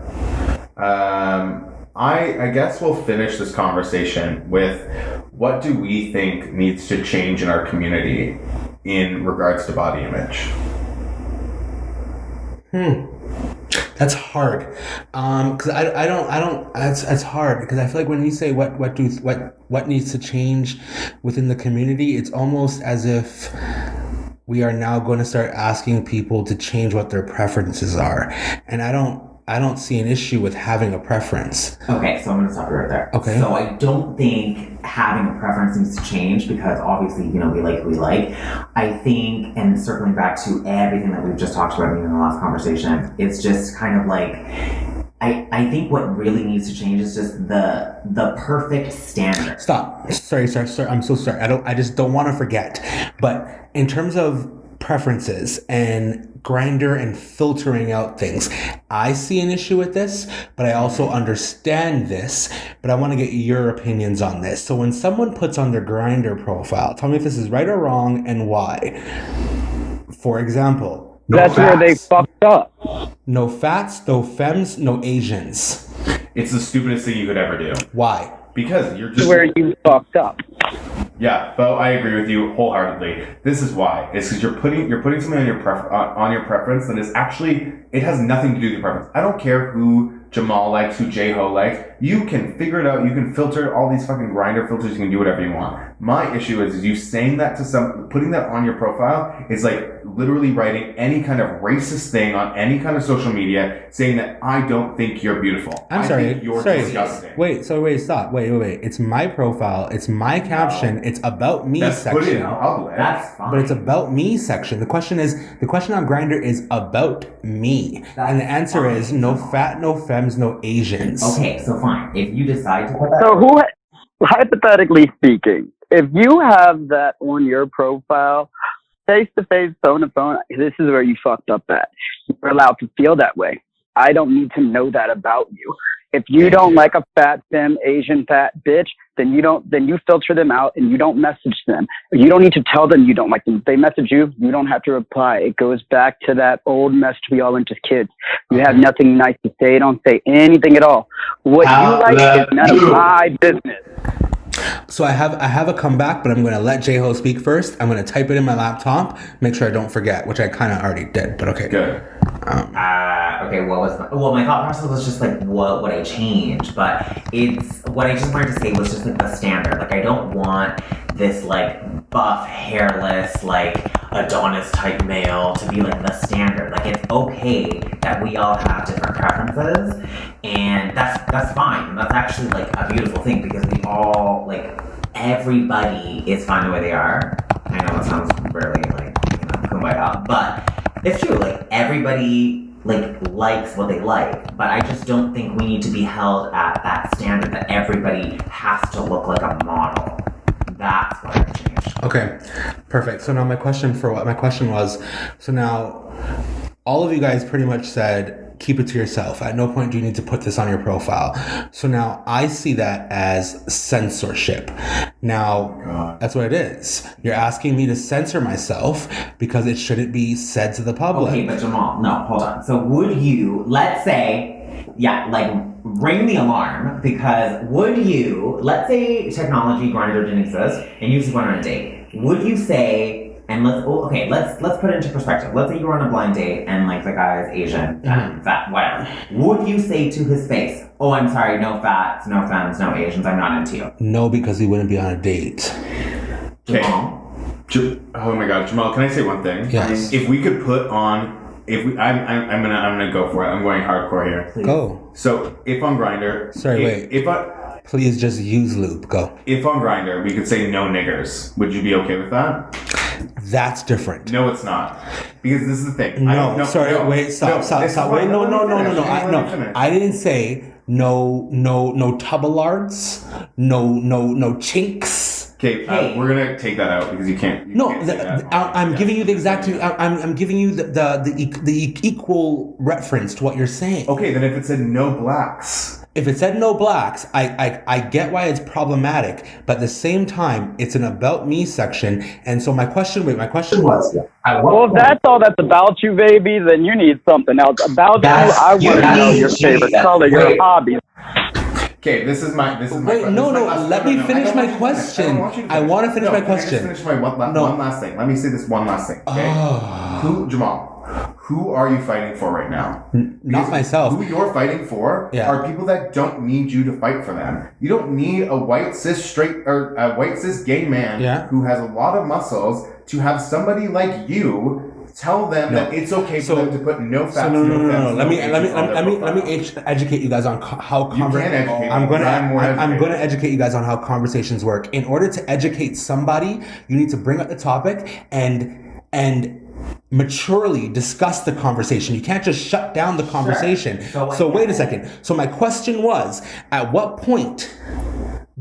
[SPEAKER 2] I guess we'll finish this conversation with what do we think needs to change in our community in regards to body image?
[SPEAKER 1] That's hard. Cause I don't, it's hard because I feel like when you say what needs to change within the community, it's almost as if we are now going to start asking people to change what their preferences are. And I don't see an issue with having a preference.
[SPEAKER 3] Okay, so I'm going to stop you right there.
[SPEAKER 1] Okay.
[SPEAKER 3] So I don't think having a preference needs to change because obviously, you know, we like who we like. I think, and circling back to everything that we've just talked about in the last conversation, it's just kind of like, I think what really needs to change is just the perfect standard.
[SPEAKER 1] Stop. Sorry. I'm so sorry. I just don't want to forget. But in terms of preferences and Grindr and filtering out things, I see an issue with this, but I also understand this, but I want to get your opinions on this. So when someone puts on their Grindr profile, tell me if this is right or wrong and why. For example,
[SPEAKER 4] that's where they fucked up.
[SPEAKER 1] No fats, no femmes, no Asians.
[SPEAKER 2] It's the stupidest thing you could ever do.
[SPEAKER 1] Why?
[SPEAKER 2] Because you're just
[SPEAKER 4] Where you fucked up.
[SPEAKER 2] Yeah, Bo, I agree with you wholeheartedly. This is why. It's because you're putting something on your preference that is actually, it has nothing to do with your preference. I don't care who Jamall likes, who J-Ho likes. You can figure it out. You can filter all these fucking Grindr filters. You can do whatever you want. My issue is you saying that to putting that on your profile is like literally writing any kind of racist thing on any kind of social media saying that I don't think you're beautiful.
[SPEAKER 1] I'm
[SPEAKER 2] I
[SPEAKER 1] sorry.
[SPEAKER 2] think you're disgusting.
[SPEAKER 1] Stop. Wait. It's my profile. It's my caption. It's about me
[SPEAKER 2] That's
[SPEAKER 1] section.
[SPEAKER 2] put it in public.
[SPEAKER 3] That's fine.
[SPEAKER 1] But it's about me section. The question on Grindr is about me. And the answer
[SPEAKER 3] fine.
[SPEAKER 1] is no fat, no femmes, no Asians.
[SPEAKER 3] Okay, so fine. If you decide to put that,
[SPEAKER 4] So hypothetically speaking, if you have that on your profile, face to face, phone to phone, this is where you fucked up at. You're allowed to feel that way. I don't need to know that about you. If you don't like a fat, femme, Asian fat bitch, then you filter them out and you don't message them. You don't need to tell them you don't like them. If they message you, you don't have to reply. It goes back to that old message we all learned as kids. You have nothing nice to say. Don't say anything at all. What you like is none of my business.
[SPEAKER 1] So I have a comeback, but I'm going to let J-Ho speak first. I'm going to type it in my laptop, make sure I don't forget, which I kind of already did, but okay.
[SPEAKER 2] Good.
[SPEAKER 3] Okay, my thought process was just like, what would I change? But what I just wanted to say was just like the standard. Like, I don't want this like buff, hairless, like Adonis type male to be like the standard. Like, it's okay that we all have different preferences, and that's fine. And that's actually like a beautiful thing, because we all, like, everybody is fine the way they are. I know it sounds really like, kumbaya, but it's true. Like, everybody likes what they like, but I just don't think we need to be held at that standard that everybody has to look like a model. That's what I've changed.
[SPEAKER 1] Okay, perfect. So now my question was, so now all of you guys pretty much said, keep it to yourself. At no point do you need to put this on your profile. So now I see that as censorship. Now, that's what it is. You're asking me to censor myself because it shouldn't be said to the public.
[SPEAKER 3] Okay, but Jamall, no, hold on. So would you, let's say, ring the alarm, because let's say technology, Grindr didn't exist, and you just went on a date. Would you say, and let's put it into perspective. Let's say you were on a blind date and like the guy is Asian, fat, whatever. Would you say to his face, "Oh, I'm sorry, no fats, no femmes, no Asians, I'm not into you"?
[SPEAKER 1] No, because he wouldn't be on a date.
[SPEAKER 2] Okay. Oh my God, Jamall, can I say one thing?
[SPEAKER 1] Yes.
[SPEAKER 2] If we could put on, I'm gonna go for it. I'm going hardcore here.
[SPEAKER 3] Please.
[SPEAKER 1] Go.
[SPEAKER 2] So if on Grindr,
[SPEAKER 1] Please just use lube. Go.
[SPEAKER 2] If on Grindr we could say no niggers, would you be okay with that?
[SPEAKER 1] That's different.
[SPEAKER 2] No, it's not. Because this is the thing.
[SPEAKER 1] Stop. Wait, no. I didn't say no tubulards, no chinks.
[SPEAKER 2] Okay, we're gonna take that out because you can't.
[SPEAKER 1] I'm giving you the exact. I'm giving you the equal reference to what you're saying.
[SPEAKER 2] Okay, then if it said no blacks.
[SPEAKER 1] If it said no blacks, I get why it's problematic, but at the same time, it's an about me section. And so my question was,
[SPEAKER 4] well, if that's all that's about you, baby, then you need something else. About you, I want to know your favorite color, your hobbies.
[SPEAKER 2] Okay, this is my
[SPEAKER 1] Wait, no, let me finish my question. I want to finish my question.
[SPEAKER 2] Can I just finish my one last thing? Let me say this one last thing, okay? Jamal, who are you fighting for right now?
[SPEAKER 1] Not myself.
[SPEAKER 2] Who you're fighting for are people that don't need you to fight for them. You don't need a white cis gay man who has a lot of muscles to have somebody like you tell them that it's okay for them to put no fats. No.
[SPEAKER 1] Let me educate you guys on how I'm going to educate you guys on how conversations work. In order to educate somebody, you need to bring up the topic and maturely discuss the conversation. You can't just shut down the conversation. Sure. So wait a second. So my question was, at what point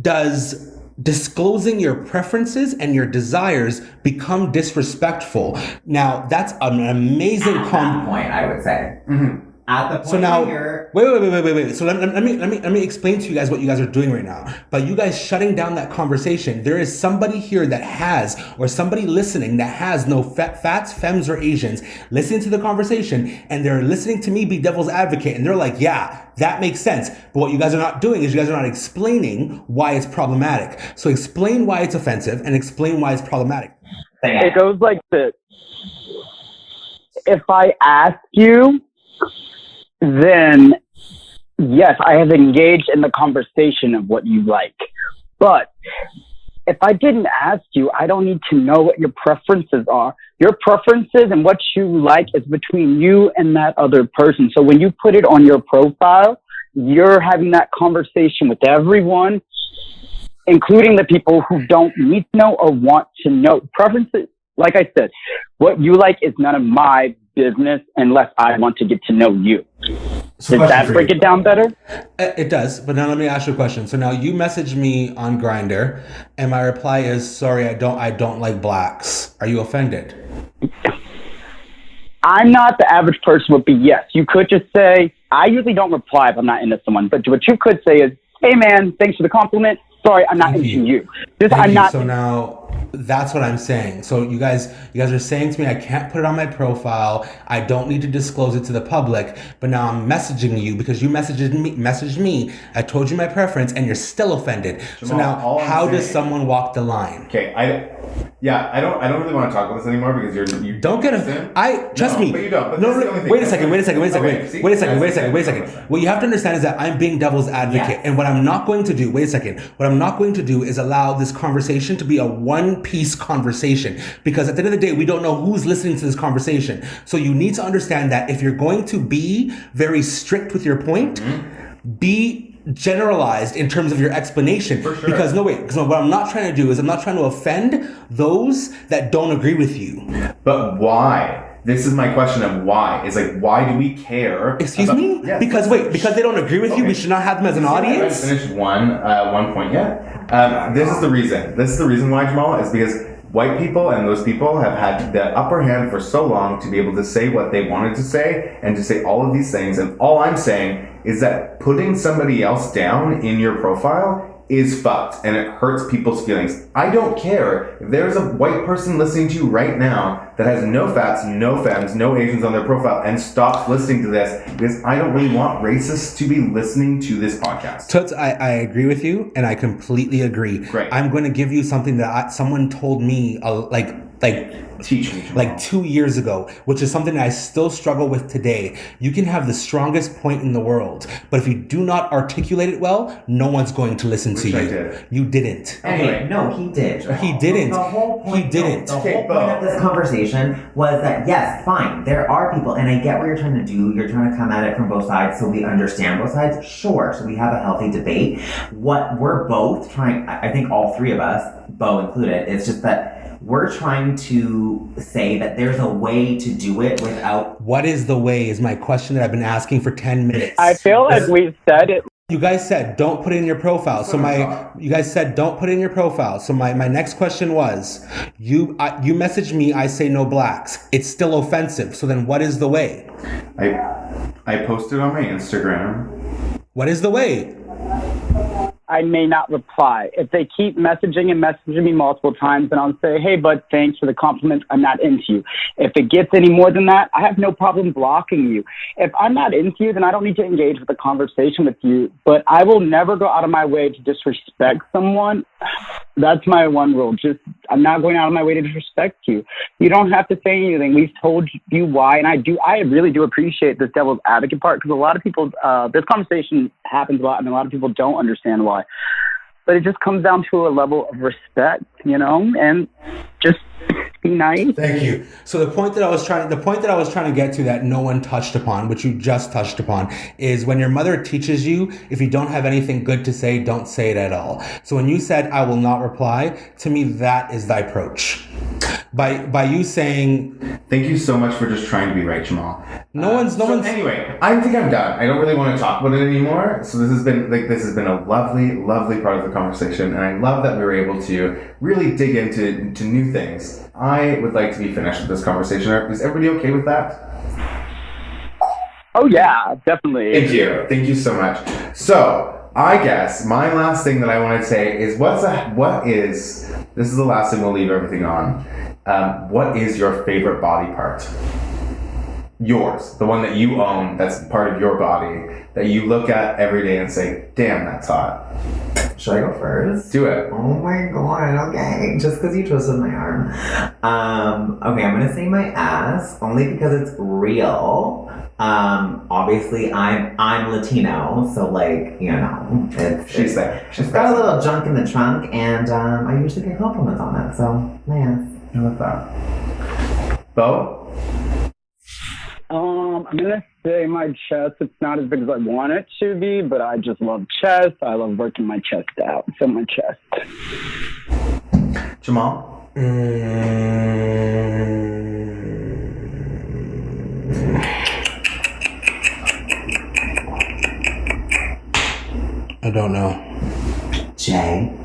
[SPEAKER 1] does disclosing your preferences and your desires become disrespectful? Now, that's an amazing
[SPEAKER 3] point, I would say. Mm-hmm. At the point
[SPEAKER 1] so now, wait. So let me explain to you guys what you guys are doing right now. By you guys shutting down that conversation, there is somebody here that has, or somebody listening that has no fats, femmes, or Asians listening to the conversation, and they're listening to me be devil's advocate, and they're like, yeah, that makes sense. But what you guys are not doing is you guys are not explaining why it's problematic. So explain why it's offensive and explain why it's problematic.
[SPEAKER 4] It goes like this. If I ask you, then yes, I have engaged in the conversation of what you like. But if I didn't ask you, I don't need to know what your preferences are. Your preferences and what you like is between you and that other person. So when you put it on your profile, you're having that conversation with everyone, including the people who don't need to know or want to know. Preferences, like I said, what you like is none of my business unless I want to get to know you.
[SPEAKER 1] So
[SPEAKER 4] Does that break it down better?
[SPEAKER 1] It does, but now let me ask you a question. So now you message me on Grindr, and my reply is, "Sorry, I don't like blacks." Are you offended?
[SPEAKER 4] I'm not the average person would be. Yes, you could just say. I usually don't reply if I'm not into someone, but what you could say is, "Hey man, thanks for the compliment. Sorry, I'm not into you." Just
[SPEAKER 1] Thank
[SPEAKER 4] I'm
[SPEAKER 1] you.
[SPEAKER 4] not.
[SPEAKER 1] So now that's what I'm saying. So you guys are saying to me I can't put it on my profile. I don't need to disclose it to the public. But now I'm messaging you because you messaged me. I told you my preference, and you're still offended.
[SPEAKER 2] Jamal,
[SPEAKER 1] so now, how does someone walk the line?
[SPEAKER 2] Okay, I don't really want to talk about this anymore because you
[SPEAKER 1] don't get
[SPEAKER 2] listen.
[SPEAKER 1] Trust me.
[SPEAKER 2] But you don't. But
[SPEAKER 1] no,
[SPEAKER 2] this is the only thing.
[SPEAKER 1] wait a second. Wait a second.
[SPEAKER 2] Okay,
[SPEAKER 1] Wait a second. What you have to understand is that I'm being devil's advocate, and what I'm not going to do. Wait a second. What I'm not going to do is allow this conversation to be a one-piece conversation, because at the end of the day, we don't know who's listening to this conversation. So you need to understand that if you're going to be very strict with your point, be generalized in terms of your explanation.
[SPEAKER 2] For sure.
[SPEAKER 1] Because what I'm not trying to do is I'm not trying to offend those that don't agree with you.
[SPEAKER 2] But why? This is my question of why. It's like, why do we care?
[SPEAKER 1] Excuse me?
[SPEAKER 2] Yes.
[SPEAKER 1] Because they don't agree with you, we should not have them as an audience?
[SPEAKER 2] I haven't finished one point yet. This is the reason. This is the reason why, Jamal, is because white people and those people have had the upper hand for so long to be able to say what they wanted to say and to say all of these things. And all I'm saying is that putting somebody else down in your profile is fucked and it hurts people's feelings. I don't care if there's a white person listening to you right now that has no fats, no femmes, no Asians on their profile and stops listening to this, because I don't really want racists to be listening to this podcast.
[SPEAKER 1] Toots, I agree with you, and I completely agree.
[SPEAKER 2] Great.
[SPEAKER 1] I'm going to give you something that someone told me
[SPEAKER 2] Teach me, Jamal.
[SPEAKER 1] like 2 years ago, which is something that I still struggle with today. You can have the strongest point in the world, but if you do not articulate it well, no one's going to listen to you.
[SPEAKER 2] I did.
[SPEAKER 1] You didn't.
[SPEAKER 3] Okay, no, he did.
[SPEAKER 1] He didn't.
[SPEAKER 3] The whole point,
[SPEAKER 1] He didn't.
[SPEAKER 3] The whole point of this conversation was that, yes, fine, there are people, and I get what you're trying to do. You're trying to come at it from both sides so we understand both sides. Sure, so we have a healthy debate. What we're both trying, I think all three of us, Beau included, it's just that we're trying to say that there's a way to do it without...
[SPEAKER 1] What is the way is my question that I've been asking for 10 minutes.
[SPEAKER 4] I feel like we've said it.
[SPEAKER 1] You guys said don't put it in your profile. You guys said don't put it in your profile. So my next question was, you message me, I say no blacks. It's still offensive. So then what is the way?
[SPEAKER 2] I posted on my Instagram.
[SPEAKER 1] What is the way?
[SPEAKER 4] I may not reply. If they keep messaging me multiple times, then I'll say, "Hey, bud, thanks for the compliment. I'm not into you." If it gets any more than that, I have no problem blocking you. If I'm not into you, then I don't need to engage with a conversation with you. But I will never go out of my way to disrespect someone. That's my one rule. I'm not going out of my way to disrespect you. You don't have to say anything. We've told you why, and I really do appreciate this devil's advocate part, because a lot of people, this conversation happens a lot, and a lot of people don't understand why. But it just comes down to a level of respect, and just be nice.
[SPEAKER 1] Thank you. So the point that I was trying to get to that no one touched upon, which you just touched upon, is when your mother teaches you, if you don't have anything good to say, don't say it at all. So when you said I will not reply, to me that is the approach. By you saying,
[SPEAKER 2] thank you so much for just trying to be right, Jamall.
[SPEAKER 1] No one's.
[SPEAKER 2] Anyway, I think I'm done. I don't really want to talk about it anymore. So this has been a lovely, lovely part of the conversation, and I love that we were able to really dig into new things. I would like to be finished with this conversation. Is everybody okay with that?
[SPEAKER 4] Oh yeah, definitely.
[SPEAKER 2] Thank you so much. So I guess my last thing that I want to say is this is the last thing we'll leave everything on. What is your favorite body part? Yours, the one that you own, that's part of your body, that you look at every day and say, damn, that's hot.
[SPEAKER 3] Should I go first?
[SPEAKER 2] Do it.
[SPEAKER 3] Oh my god, okay. Just because you twisted my arm. Okay, I'm gonna say my ass, only because it's real. Obviously I'm Latino, so
[SPEAKER 2] She's there.
[SPEAKER 3] She's got a little junk in the trunk, and I usually get compliments on it, so my ass.
[SPEAKER 2] I love that. Beau?
[SPEAKER 4] I'm gonna say my chest. It's not as big as I want it to be, but I just love chest. I love working my chest out. So my chest.
[SPEAKER 2] Jamall?
[SPEAKER 1] I don't know.
[SPEAKER 3] Jay.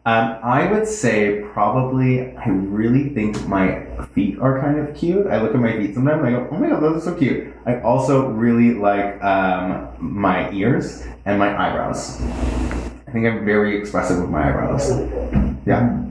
[SPEAKER 2] I would say probably, I really think my feet are kind of cute. I look at my feet sometimes and I go, oh my god, those are so cute. I also really like my ears and my eyebrows. I think I'm very expressive with my eyebrows. Yeah.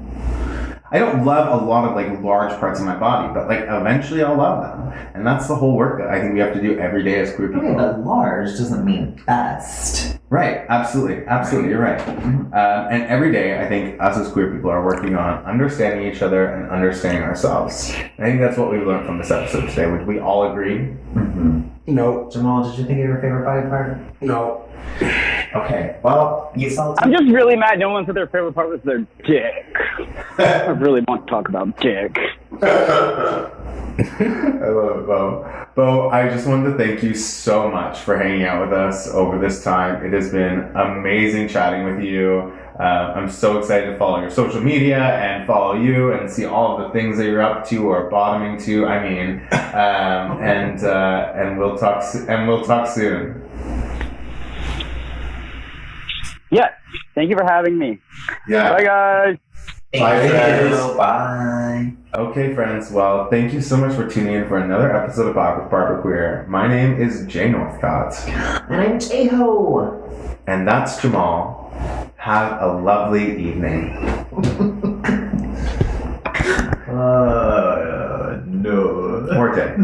[SPEAKER 2] I don't love a lot of like large parts of my body, but like eventually I'll love them. And that's the whole work that I think we have to do every day as queer people.
[SPEAKER 3] Okay, but large doesn't mean best.
[SPEAKER 2] Right, absolutely, you're right. And every day, I think us as queer people are working on understanding each other and understanding ourselves. And I think that's what we've learned from this episode today. Would we all agree?
[SPEAKER 1] No.
[SPEAKER 3] Jamall, did you think of your favorite body part?
[SPEAKER 1] No.
[SPEAKER 3] Okay, well, you saw.
[SPEAKER 4] I'm just really mad no one said their favorite part was their dick. I really want to talk about dick.
[SPEAKER 2] I love it, Bo. Bo, I just wanted to thank you so much for hanging out with us over this time. It has been amazing chatting with you. I'm so excited to follow your social media and follow you and see all of the things that you're up to or bottoming to. I mean, and we'll talk. And we'll talk soon.
[SPEAKER 4] Yeah, thank you for having me.
[SPEAKER 2] Yeah.
[SPEAKER 4] Bye, guys.
[SPEAKER 2] Bye, friends.
[SPEAKER 3] Bye.
[SPEAKER 2] Okay, friends. Well, thank you so much for tuning in for another episode of Barbara Queer. My name is Jay Northcott.
[SPEAKER 3] And I'm J-Ho.
[SPEAKER 2] And that's Jamall. Have a lovely evening.
[SPEAKER 3] No.
[SPEAKER 2] Or day.